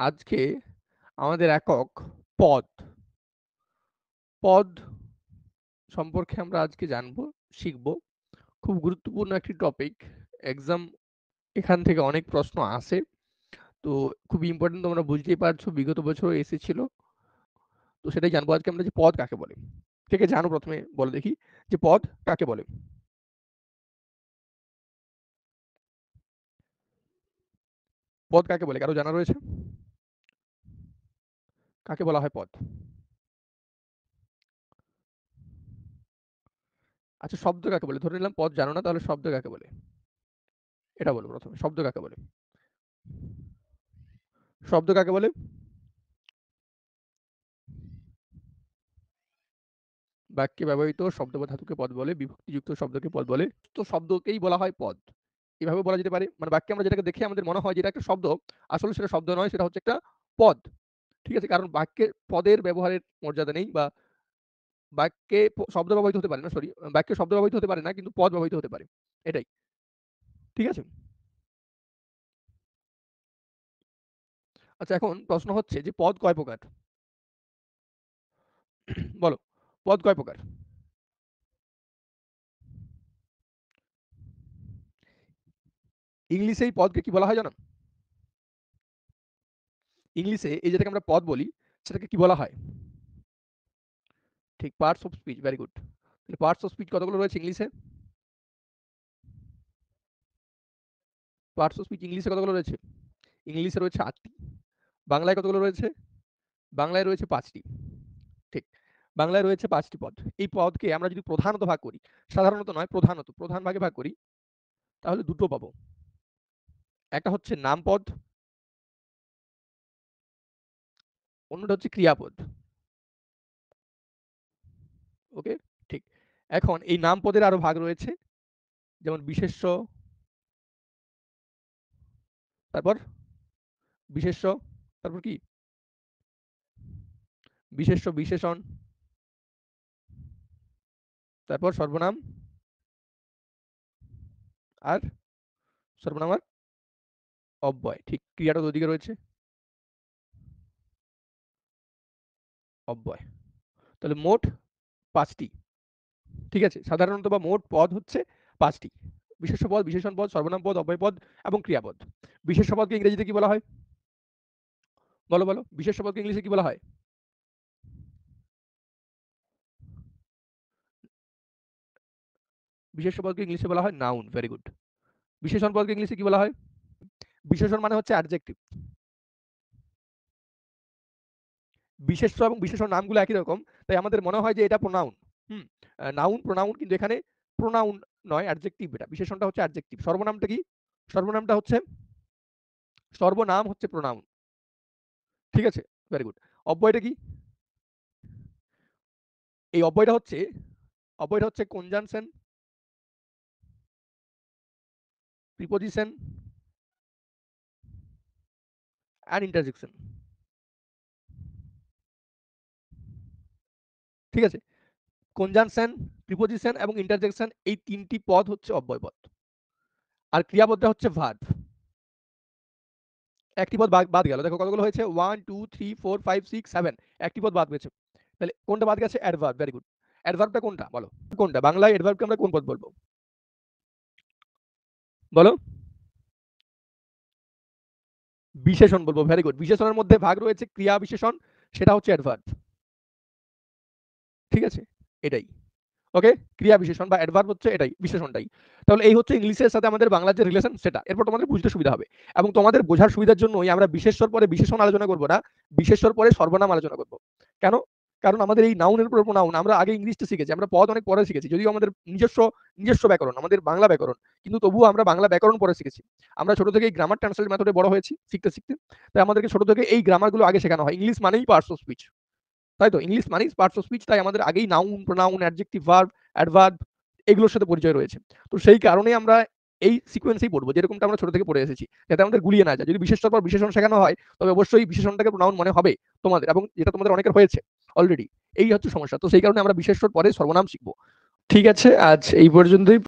আজকে আমাদের একক পদ। পদ সম্পর্কে আমরা আজকে জানবো, শিখবো। খুব গুরুত্বপূর্ণ একটি টপিক। এক্সাম এখান থেকে অনেক প্রশ্ন আসে। তো খুব ইম্পর্টেন্ট, তোমরা বুঝতেই পারছো, বিগত বছরও এসেছিল। তো সেটাই জানবো আজকে আমরা, যে পদ কাকে বলে। কে কে জানো প্রথমে বলে দেখি যে পদ কাকে বলে? পদ কাকে বলে কারো জানা রয়েছে? কাকে বলা হয় পদ? আচ্ছা, শব্দ কাকে বলে? ধরে নিলাম পদ জানো না, তাহলে শব্দ কাকে বলে এটা বলো প্রথমে। শব্দ কাকে বলে? শব্দ কাকে বলে? বাক্যে ব্যবহৃত শব্দ বা ধাতুকে পদ বলে, বিভক্তিযুক্ত শব্দকে পদ বলে। তো শব্দকেই বলা হয় পদ। এভাবে বলা যেতে পারে। মানে বাক্যে আমরা যেটাকে দেখে আমাদের মনে হয় যে এটা একটা শব্দ, আসলে সেটা শব্দ নয়, সেটা হচ্ছে একটা পদ। ঠিক আছে? কারণ বাক্যে পদের ব্যবহারের মর্যাদা নেই, বা বাক্যে শব্দ ব্যবহৃত হতে পারে না, সরি, বাক্যে শব্দ ব্যবহৃত হতে পারে না, কিন্তু পদ ব্যবহৃত হতে পারে। এটাই। ঠিক আছে? আচ্ছা, এখন প্রশ্ন হচ্ছে যে পদ কয় প্রকার? বলো, পদ কয় প্রকার? ইংলিশে এই পদকে কি বলা হয় জানো? ইংলিশে এই যেটাকে আমরা পদ বলি, সেটাকে কি বলা হয়? ঠিক, parts of speech. Very good. তাহলে পার্টস অফ স্পিচ কতগুলো রয়েছে ইংলিশে? পার্টস অফ স্পিচ ইংলিশে কতগুলো রয়েছে? ইংলিশে রয়েছে 8টি। বাংলায় কতগুলো রয়েছে? বাংলায় রয়েছে 5টি। ঠিক, বাংলায় রয়েছে 5টি পদ। এই পদকে আমরা যদি প্রধানত ভাগ করি, সাধারণত নয়, প্রধানত, প্রধান ভাগে ভাগ করি, তাহলে দুটো পাবো। একটা হচ্ছে নামপদ, অন্যটা হচ্ছে ক্রিয়াপদ। ওকে, ঠিক। এখন এই নামপদের আরো ভাগ রয়েছে, যেমন বিশেষ্য, তারপর বিশেষ্য, তারপর কি বিশেষ্য, বিশেষণ, তারপর সর্বনাম, আর সর্বনাম আর অব্যয়। ঠিক, ক্রিয়াটা ওদিকে রয়েছে, অব্যয়। তাহলে মোট 5টি। ঠিক আছে? সাধারণত বা মোট পদ হচ্ছে 5টি। বিশেষ্য পদ, বিশেষণ পদ, সর্বনাম পদ, অব্যয় পদ এবং ক্রিয়াপদ। বিশেষ্য পদকে ইংরেজিতে কি বলা হয়? বলো বলো, বিশেষ্য পদকে ইংলিশে কি বলা হয়? বিশেষ্য পদকে ইংলিশে বলা হয় নাউন। Very good. বিশেষণ পদকে ইংলিশে কি বলা হয়? বিশেষণ মানে হচ্ছে অ্যাডজেক্টিভ। বিশেষ্য এবং বিশেষণ নামগুলো একই রকম, তাই আমাদের মনে হয় যে এটা প্রোনাউন। হুম, নাউন প্রোনাউন, কিন্তু এখানে প্রোনাউন নয়, অ্যাডজেক্টিভ। এটা বিশেষণটা হচ্ছে অ্যাডজেক্টিভ। সর্বনামটা কি? সর্বনামটা হচ্ছে, সর্বনাম হচ্ছে প্রোনাউন। ঠিক আছে? Very good. অব্যয়টা কি? এই অব্যয়টা হচ্ছে কনজাংশন, প্রিপোজিশন আর ইন্টারজেকশন। ঠিক আছে? কনজাংশন, প্রিপোজিশন এবং ইন্টারজেকশন, এই 3টি পদ হচ্ছে অব্যয় পদ। আর ক্রিয়াপদটা হচ্ছে ভার্ব। একটি পদ বাদ গেল। দেখো কতগুলো হয়েছে? 1 2 3 4 5 6 7। একটি পদ বাদ গেছে। তাহলে কোনটা বাদ গেছে? অ্যাডভার্ব। Very good. অ্যাডভার্বটা কোনটা বলো? কোনটা বাংলায় অ্যাডভার্বকে আমরা কোন পদ বলবো? বলো। বিশেষণ বলবো। Very good. বিশেষণের মধ্যে ভাগ রয়েছে ক্রিয়া বিশেষণ, সেটা হচ্ছে অ্যাডভার্ব। ঠিক আছে? এটাই। ওকে, ক্রিয়া বিশেষণ বা অ্যাডভার্ব হচ্ছে এটাই, বিশেষণটাই। তাহলে এই হচ্ছে ইংলিশের সাথে আমাদের বাংলার যে রিলেশন, সেটা এরপর তোমাদের বুঝতে সুবিধা হবে। এবং তোমাদের বোঝার সুবিধার জন্যই আমরা বিশেষ্যর পরে বিশেষণ আলোচনা করব না, বিশেষ্যর পরে সর্বনাম আলোচনা করব। কেন? কারণ আমাদের এই নাউনের উপর প্রোনাউন আমরা আগে ইংলিশটা শিখেছি, আমরা পদ অনেক পরে শিখেছি, যদিও আমাদের নিজস্ব নিজস্ব ব্যাকরণ, আমাদের বাংলা ব্যাকরণ, কিন্তু তবুও আমরা বাংলা ব্যাকরণ পরে শিখেছি। আমরা ছোট থেকেই গ্রামার ট্রান্সলেট মেথডে বড় হয়েছি শিখতে শিখতে, তাই আমাদেরকে ছোট থেকে এই গ্রামারগুলো আগে শেখানো হয়। ইংলিশ মানেই পার্টস অফ স্পিচ, তাই তো? ইংলিশ মানেই পার্টস অফ স্পিচ, তাই আমাদের আগেই noun, pronoun, adjective, verb, adverb এগুলোর সাথে পরিচয় রয়েছে। তো সেই কারণেই আমরা এই সিকোয়েন্সেই পড়বো, যেরকমটা আমরা ছোট থেকে পড়ে এসেছি, যাতে আমাদের গুলিয়ে না যায়। যদি বিশেষণের পর বিশেষণ শেখানো হয়, তবে অবশ্যই বিশেষণটাকে প্রোনাউন মনে হবে তোমাদের, এবং যেটা তোমাদের অনেকের হয়েছে অলরেডি। এই হচ্ছে সমস্যা। তো সেই কারণে আমরা বিশেষ্যর পরে সর্বনাম শিখবো। ঠিক আছে, আজ এই পর্যন্তই।